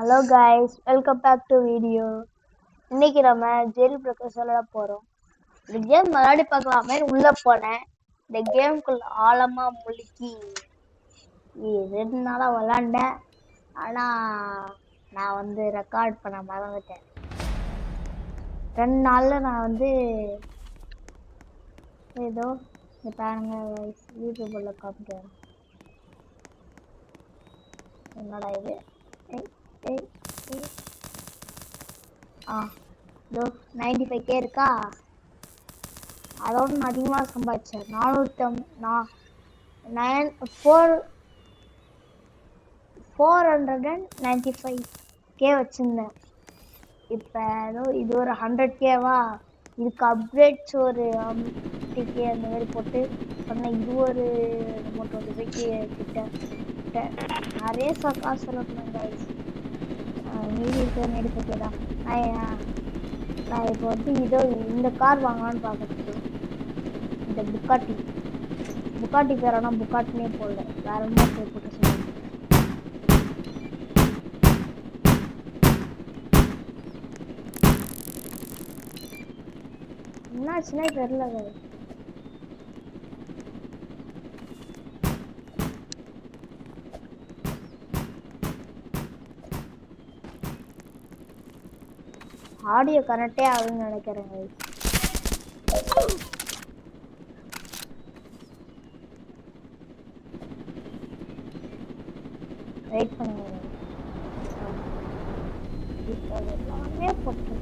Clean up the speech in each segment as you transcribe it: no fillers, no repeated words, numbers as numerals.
Hello guys, welcome back to video. இன்னைக்கு நம்ம jail breakers விளையாட போறோம். இந்த கேம் விளையாடி பார்க்கலாமே உள்ள போனேன். இந்த கேமுக்குள்ள ஆழமா முழுக்கி 2 நாளா விளையாண்டேன். ஆனா நான் ரெக்கார்ட் பண்ண மறந்துட்டேன். 2 நாள்ல நான் ஏதோ பாருங்க யூடியூப்ல காமிக்கிறேன். என்னடா இது? ஏய், இதோ 95K இருக்கா? அதோட நான் அதிகமாக சம்பாதிச்சேன். 495K வச்சிருந்தேன். இப்போ ஏதோ இது ஒரு 100Kவா, இதுக்கு அப்கிரேட்ஸ் ஒரு 50K அந்த மாதிரி போட்டு பண்ண. இது ஒரு 25K கிட்ட நிறைய காசு சொல்லணும் கைஸ். மீதி இருக்கிற நெடுப்பே தான். நான் இப்போ இதோ இந்த கார் வாங்கலான்னு பார்க்குறது. இந்த புக்காட்டி பேர், ஆனால் புக்காட்டினே போடல, வேற என்ன பேர் போட்டு சொல்லுங்க. என்னாச்சுன்னா தெரியல. ஆடியோ கனெக்டே ஆகுதுன்னு நினைக்கிறேங்க. வெயிட் பண்ணுங்க. எல்லாமே போட்டு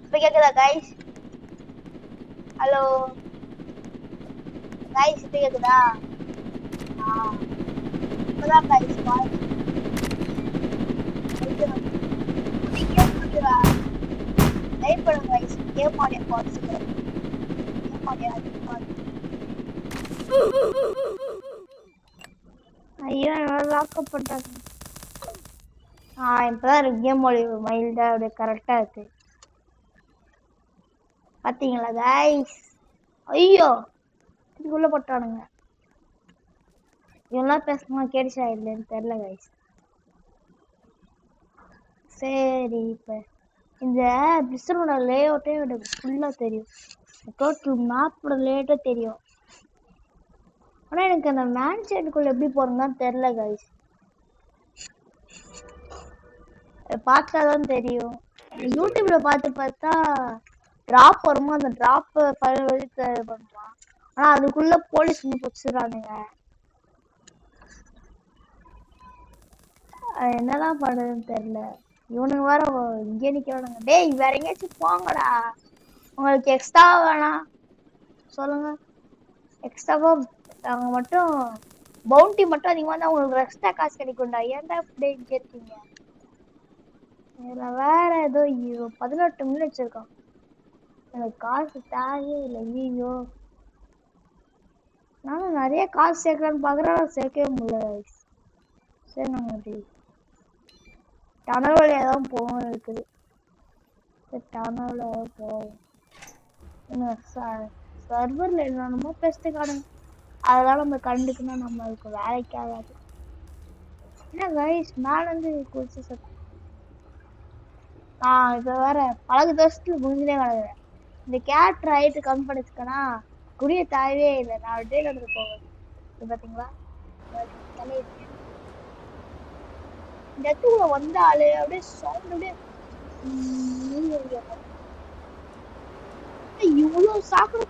இப்ப கேக்குதா கைஸ்? ஹலோ கைஸ், இப்ப கேக்குதா? இப்பதான் கைஸ் லைட் பண்ணுங்க கைஸ். கேம் ஆடியோ பாத்துக்கிறேன். ஐயோ, லாக்கப் பண்ணிட்டாங்க. இப்பதான் கேம் மைல்டா அப்படியே கரெக்டா இருக்கு. பாத்தீங்களா கைஸ்? ஐயோ, இதுக்குள்ள போட்டானுங்க. இவெல்லாம் பேசணுமா கேடிச்சா இல்லைன்னு தெரியல கைஸ். சரி, இப்ப இந்த பிஸ்டனோட லேஅவுட்டே எனக்கு ஃபுல்லா தெரியும். டோட்டல் மேப்போட லேஅவுட்டே தெரியும். ஆனா எனக்கு அந்த மேன்ஷனுக்குள்ள எப்படி போறதுன்னு தெரியல கைஸ். பார்த்தாதான் தெரியும். யூடியூப்ல பார்த்தா டிராப் வருமா, அந்த டிராப் ஃபைல் வழி பண்றான். ஆனா அதுக்குள்ள போலீஸ் பிடிச்சிடறானுங்க. என்னதான் பண்றதுன்னு தெரியல. இவனுங்க வேற இங்கே நிக்கிறானுங்க. டேய், வேற எங்கேயாச்சும் போங்கடா. உங்களுக்கு எக்ஸ்ட்ரா வேணாம் சொல்லுங்க. எக்ஸ்ட்ராவா அவங்க மட்டும் பவுண்டி மட்டும் அதிகமா தான் உங்களுக்கு எக்ஸ்ட்ரா காசு கிடைக்கும்டா. ஏன்டா இப்படி இங்கே இருக்கீங்க? இதுல வேற ஏதோ 18 மினிட் வச்சிருக்கான். எனக்கு காசு தேவையே இல்லை. ஐயோ, நானும் நிறைய காசு சேர்க்கலான்னு பாக்குறேன், சேர்க்கவே முடியல. சரி, நம்ம டனல் வழியா தான் போகும் இருக்குது. டனல் போகும். சர்வர்ல என்னமோ பேசிட்டு காணுங்க. அதெல்லாம் நம்ம கண்டுக்கணும், நம்மளுக்கு வேலைக்கு ஆகாது. என்ன கைஸ், மேல இருந்து குளிச்சு சத்தம். இப்ப வேற பழகு தோசத்துல குஞ்சிலே கிடக்குறேன். இந்த கேட் ரைட்டு கம்மி பண்ணிச்சுக்கனா குடிய தாயவே இல்லை. நான் டே நடந்து போவேன். பாத்தீங்களா, இந்த இடத்துக்குள்ள வந்தாலே அப்படியே சவுண்ட் அப்படியே இவ்வளவு சாப்பிட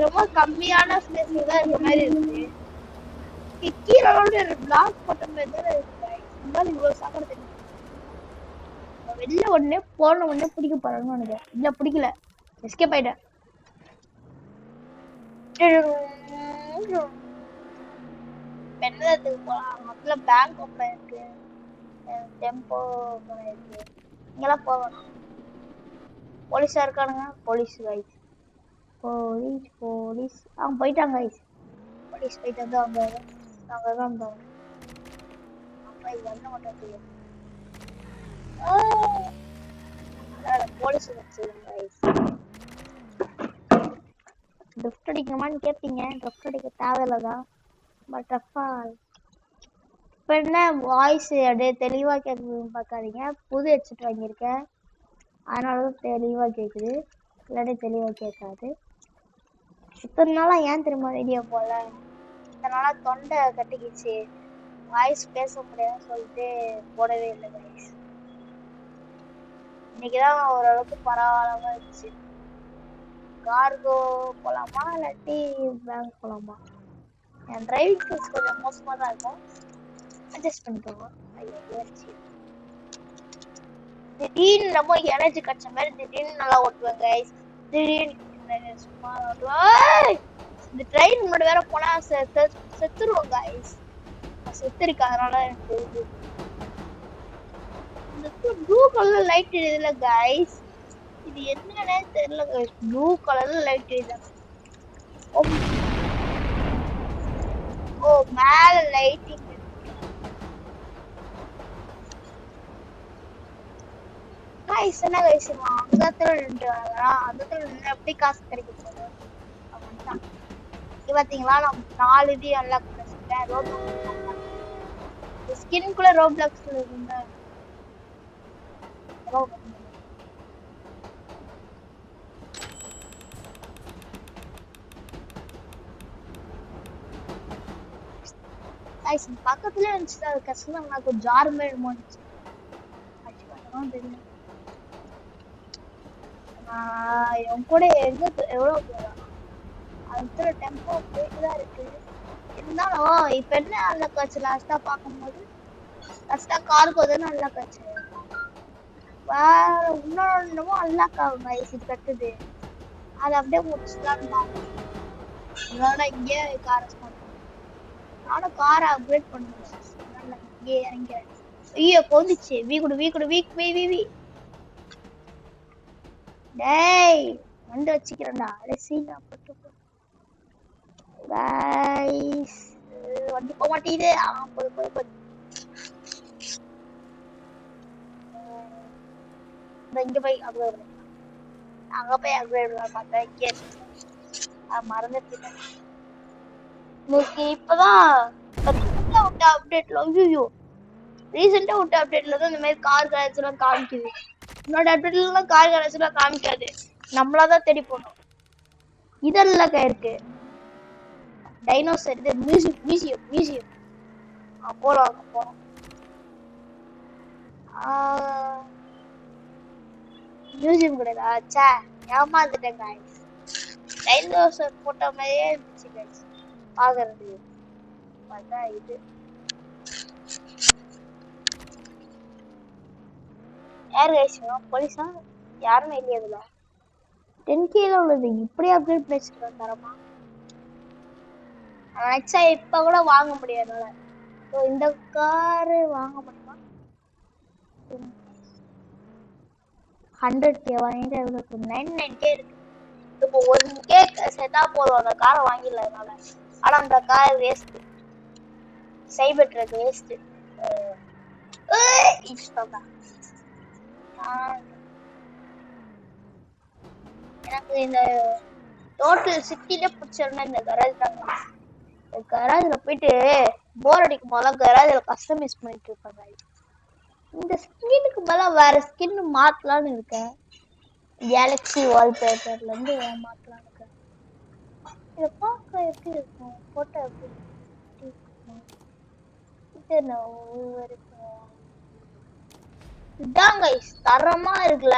ரொம்ப கம்மியான ஸ்பேஸ்ல தான் இருக்க மாதிரி இருக்கு. கீழே பிளாக் போட்ட மாதிரி தான் இருக்கு. இவ்வளவு சாப்பிட தெரியும். வெளில உடனே போன உடனே பிடிக்க போறான்னு நினைக்கிறேன். இல்ல, பிடிக்கல, எஸ்கேப் ஆயிட்டேன். பெண்ணத்துக்கு போலாம். மொத்தல பேங்க் ஓப்பன் இருக்கு, டெம்போ ஓப்பன் இருக்கு. இங்கெல்லாம் போகணும். போலீஸா இருக்கானுங்க. போலீஸ் கைஸ், போலீஸ் அவங்க போயிட்டாங்க கைஸ். போலீஸ் போயிட்டு வந்து அவங்க அங்கதான் இருந்தாங்க. என்ன பண்றது போலீஸ் ட்ரிஃப்ட் அடிக்கணுமான்னு கேட்பீங்க. ட்ரிஃப்ட் அடிக்க தேவையில்லதான். பட் இப்போ என்ன வாய்ஸ் அப்படியே தெளிவாக கேட்குதுன்னு பார்க்காதீங்க. புது ஹெட்செட் வாங்கியிருக்கேன், அதனால தான் தெளிவாக கேட்குது, இல்லாட்டி தெளிவாக கேட்காது. இத்தனை நாளாக ஏன் திரும்ப வீடியோ போல, இத்தனை நாளாக தொண்டை கட்டிக்கிச்சு, வாய்ஸ் பேச முடியாதுன்னு சொல்லிட்டு போடவே இல்லை கைஸ். இன்னைக்குதான் ஓரளவுக்கு பரவாயில்லாம இருந்துச்சு. கார்கோ போலாமா இல்லாட்டி பேங்க் போலாமா? என் டிரைவிங் ஸ்கில்ஸ் கொஞ்சம் மோசமாக தான் இருக்கும், அட்ஜஸ்ட் பண்ணிக்கோங்க. திடீர்னு ரொம்ப எனர்ஜி கிடைச்ச மாதிரி திடீர்னு நல்லா ஓட்டுவேன் கைஸ். திடீர்னு சும்மா ஓட்டுவேன். இந்த ட்ரெயின் முன்னாடி வேற போனா செத்துருவோம் கைஸ். செத்துருக்கு, அதனால எனக்கு இந்த ப்ளூ கலர் லைட் எரியுதுல கைஸ், இது என்னன்னே தெரியல கைஸ். ப்ளூ கலர்ல லைட் எரியுது. ஓ மேல லைட்டிங் கைஸ். என்ன கைஸ் அந்த இடத்துல நின்று வரலாம், அந்த இடத்துல நின்று எப்படி காசு கிடைக்க போகுது அப்படின்தான். பாத்தீங்களா நான் 4 இது அன்லாக் பண்ணிட்டேன். ரோப்ளாக்ஸ் ஸ்கின்குள்ள ரோப்ளாக்ஸ்ல இருந்தேன். பக்கத்துல இருந்துச்சு, அது கஷ்டம். எனக்கு ஒரு ஜார் மேல் இருந்துச்சு. என் கூட எவ்வளவு போறான் அது டெம்போ போயிட்டுதான் இருக்கு. இருந்தாலும் இப்ப என்ன நல்ல காட்சி லாஸ்டா பார்க்கும்போது லாஸ்டா காருக்கு வந்து நல்ல காட்சி வேற இன்னொன்னுமோ அன்லாக் ஆகும் இது கட்டுது. அது அப்படியே முடிச்சுதான் பாக்கணும். அதனால இங்கே காரை நானும் காரை அப்கிரேட் பண்ணுவேன். இங்கே இறங்கிறேன். ஐயோ போந்துச்சு. வீ டேய் வந்து வச்சுக்கிறேன்டா. சீனா போட்டு கைஸ் வண்டி போக மாட்டேங்குது. போய் இங்க போய் அப்கிரேட் அங்க போய் அப்கிரேட் பார்த்தேன். இங்கே மறந்துட்டேன். இப்பதான் விட்ட அப்டேட்ல ரீசெண்டா விட்ட அப்டேட்ல தான் இந்த மாதிரி கார் கேரேஜ் எல்லாம் காமிக்குது. இன்னொரு அப்டேட்ல கார் கேரேஜ் எல்லாம் காமிக்காது, நம்மளாதான் தேடி போனோம். இதெல்லாம் இருக்கு டைனோசர். இது மியூசியம் போலாம் போறோம். மியூசியம் கிடையாதா? ஏமாந்துட்டேன் கைஸ். டைனோசர் போட்ட மாதிரியே இருந்துச்சு கைஸ் பாக்குறது. அதான் இது யார் கைஸ் போலீஸா? யாருமே இல்லையா? 10K உள்ளது இப்படி அப்கிரேட் பண்ணிச்சிருக்கேன் தரமா. நினைச்சா இப்ப கூட வாங்க முடியாது. இந்த காரு வாங்க முடியுமா? 100K வாங்கிட்டு 99K இருக்கு. இப்போ 1K செட்டா போதும் அந்த காரை வாங்கிடலாம். ஆனா அந்த கார் வேஸ்ட், சைபர் ட்ரக் வேஸ்ட். எனக்கு இந்த டோட்டல் சிட்டில பிடிச்சதுன்னா இந்த கராஜ் தாங்க. கராஜ்ல போயிட்டு போர் அடிக்கும் போதெல்லாம் கராஜ்ல கஸ்டமைஸ் பண்ணிட்டு இருப்பாங்க. இந்த ஸ்கின்னுக்கு பதிலா வேற ஸ்கின் மாத்தலாம்னு இருக்கேன். கேலக்ஸி வால்பேப்பர்ல இருந்து மாத்தலாம்னு இருக்கேன். இதை பார்க்க எப்படி இருக்கும்? போட்டோ எப்படி இதான் கைஸ் தரமா இருக்குல்ல.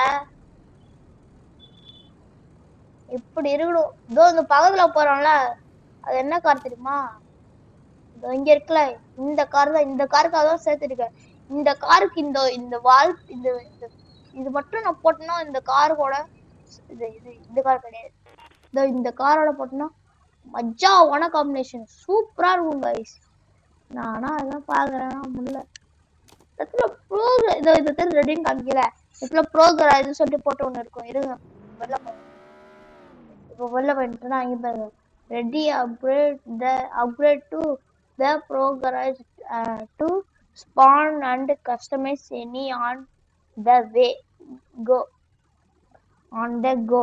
எப்படி இருக்கணும். இதோ இந்த பக்கத்துல போறோம்ல, அது என்ன கார் தெரியுமா? இங்க இருக்குல்ல இந்த கார் தான். இந்த காருக்காக தான் சேர்த்துருக்கேன். இந்த காருக்கு இந்த வால் இது மட்டும் நான் போட்டேன்னா இந்த காரோட இந்த கார் கிடையாது. இந்த காரோட போட்டோம்னா மஜாவான காம்பினேஷன் சூப்பரா இருக்கும் கைஸ். நானா அதான் பாக்குறேன் முடியல. ரெடின்னு காமிக்கல. இதுல ப்ரோக்ராம் சொல்லிட்டு போட்டு ஒண்ணு இருக்கும். இருங்க வெளில போறேன். இப்போ வெளில போயிட்டுனா இங்க பாருங்க, ready upgrade to the bro garage to spawn and customize any on the way. Go on the go.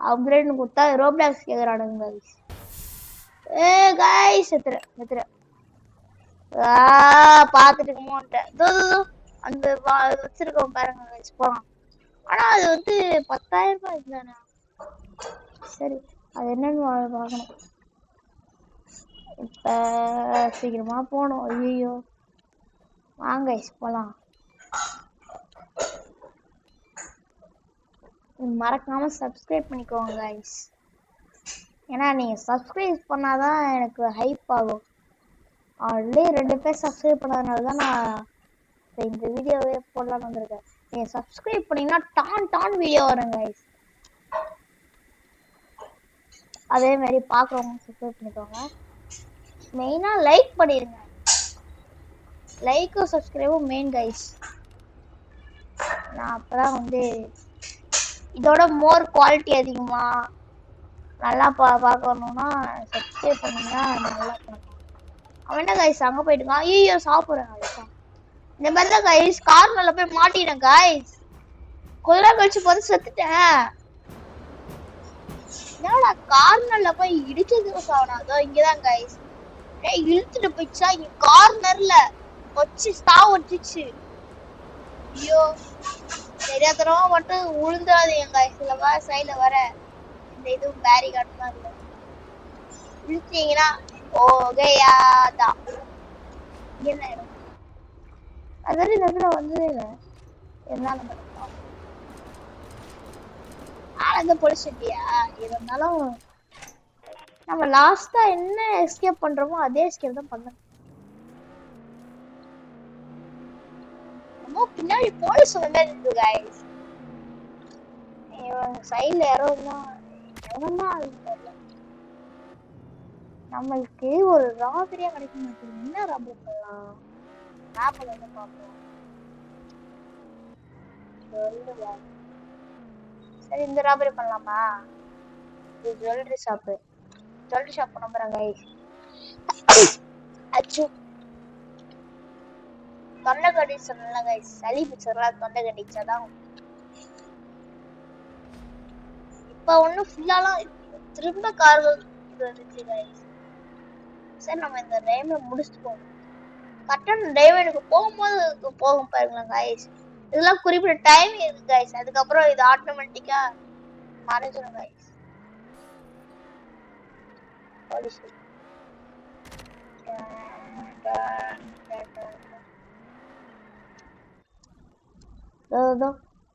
upgrade கொடுத்தா ரோப்ளாக்ஸ் கேக்குறானுங்க guys. guys எத்துற பாத்துட்டு இருக்கோம் அந்த வச்சிருக்கோம் பாருங்க guys போலாம். ஆனா அது வந்து 10,000 ரூபாய் இருந்தானே. சரி அது என்னன்னு பார்க்கணும். இப்ப சீக்கிரமா போகணும். ஐயோ வாங்க guys போலாம். மறக்காம சப்ஸ்கிரைப் பண்ணிக்கோங்க guys. ஏன்னா நீங்க சப்ஸ்கிரைப் பண்ணாதான் எனக்கு ஹைப் ஆகும். ஆல்ரெடி 2 பேர் சப்ஸ்கிரைப் பண்ணதுனால தான் நான் இந்த வீடியோவே போடலாம்னு வந்திருக்கேன். நீங்க சப்ஸ்கிரைப் பண்ணீங்கன்னா டான் வீடியோ வரும் guys. அதே மாதிரி பாக்குறவங்க சப்ஸ்கிரைப் பண்ணிக்கோங்க. மெயினா லைக் பண்ணிருங்க. லைக்கும் சப்ஸ்கிரைபும் மெயின் guys. நான் அப்பதான் வந்து இதோட மோர் குவாலிட்டி அதிகமா நல்லா பார்க்கணும்னா சப்ஸ்கிரைப் பண்ணீங்கன்னா நல்லா பண்ணுவாங்க. அவன் என்ன guys அங்க போயிட்டுருக்கான். ஐயோ சாப்பிடுறேன். இந்த மாதிரி தான் guys கார்னர்ல போய் மாட்டினேன் guys. கொஞ்ச நேரம் கழிச்சு போது செத்துட்டேன். என்னடா கார்னர்ல போய் இடிச்சதுக்கு சாவனாதோ. இங்கதான் guys இழுத்துட்டு போயிடுச்சா. இங்க கார்னர்ல வச்சு சாவடிச்சு. ஐயோ தெரியாதனமா மட்டும் உழுந்தாதீங்க guys. இல்லவா சைடுல வர இந்த இதுவும் பேரிகார்டு தான் இல்லை. இழுத்தீங்கன்னா ஓகையாதான் என்ன இடம். அது இந்த இடத்துல வந்ததே இல்லை. இருந்தாலும் ஆனந்த பொலிச்சிட்டியா. இருந்தாலும் நம்ம லாஸ்டா என்ன எஸ்கேப் பண்றோமோ அதே எஸ்கேப் தான் பண்ணணும். பின்னாடி போலீஸ் வந்து இருக்கு guys. சைடுல யாரோ நம்மளுக்கு ஒரு ராபரியா கிடைக்க மாட்டேங்குது. என்ன ராபரி பண்ணலாம்? மேப்ல வந்து பார்ப்போம். சரி இந்த ராபரி பண்ணலாமா? இது ஜுவல்லரி ஷாப். ஜுவல்லரி ஷாப் நம்புறேன் guys. அச்சு தொண்டை கடிச்சு சொன்னல guys. சளி பிடிச்சதுலாம் தொண்டை கடிச்சாதான். இப்ப ஒன்னும் ஃபுல்லாலாம் திரும்ப கார் வந்துச்சு guys. சரி நம்ம இந்த டைம்ல முடிச்சுட்டு போகணும். கரெக்டான டைவனுக்கு போகும்போது போகும் பாருங்களேன் guys. இதெல்லாம் குறிப்பிட்ட டைம் இருக்கு guys. அதுக்கப்புறம் இது ஆட்டோமேட்டிக்கா மறைஞ்சிடும் guys.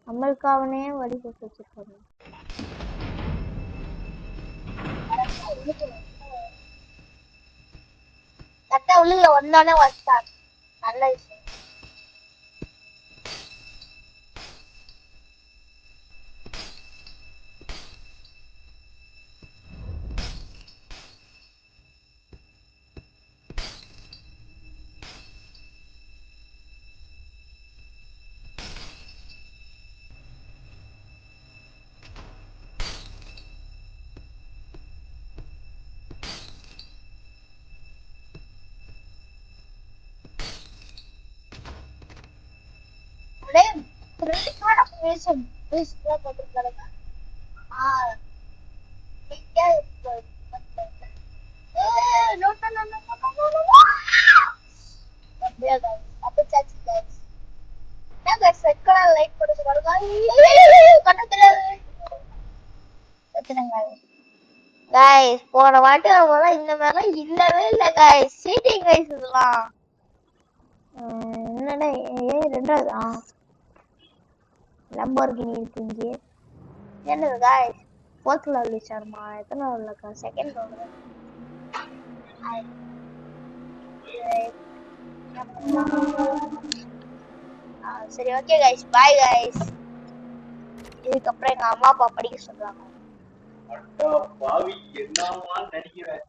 நம்மளுக்காவனே வழி போட்டு வச்சிருக்காரு. கரெக்டா உள்ள வந்தானே வச்சார். நல்ல விஷயம். guys போன வாட்டி அவங்கலாம் இந்த மாதிரிலாம் இல்லவே இல்லை guys. சீட்டிங் guys இதெல்லாம். என்னடா ரெண்டாவது லம்போர்கினி இருக்கு இங்கே. என்னது guys 4th level சார்மா. எத்தனை லெவல்க்கா? Second level. சரி ஓகே guys bye guys. இதுக்கப்புறம் எங்க அம்மா அப்பா படிக்க சொல்றாங்க. பாவி என்னமா நினைக்கிறேன்.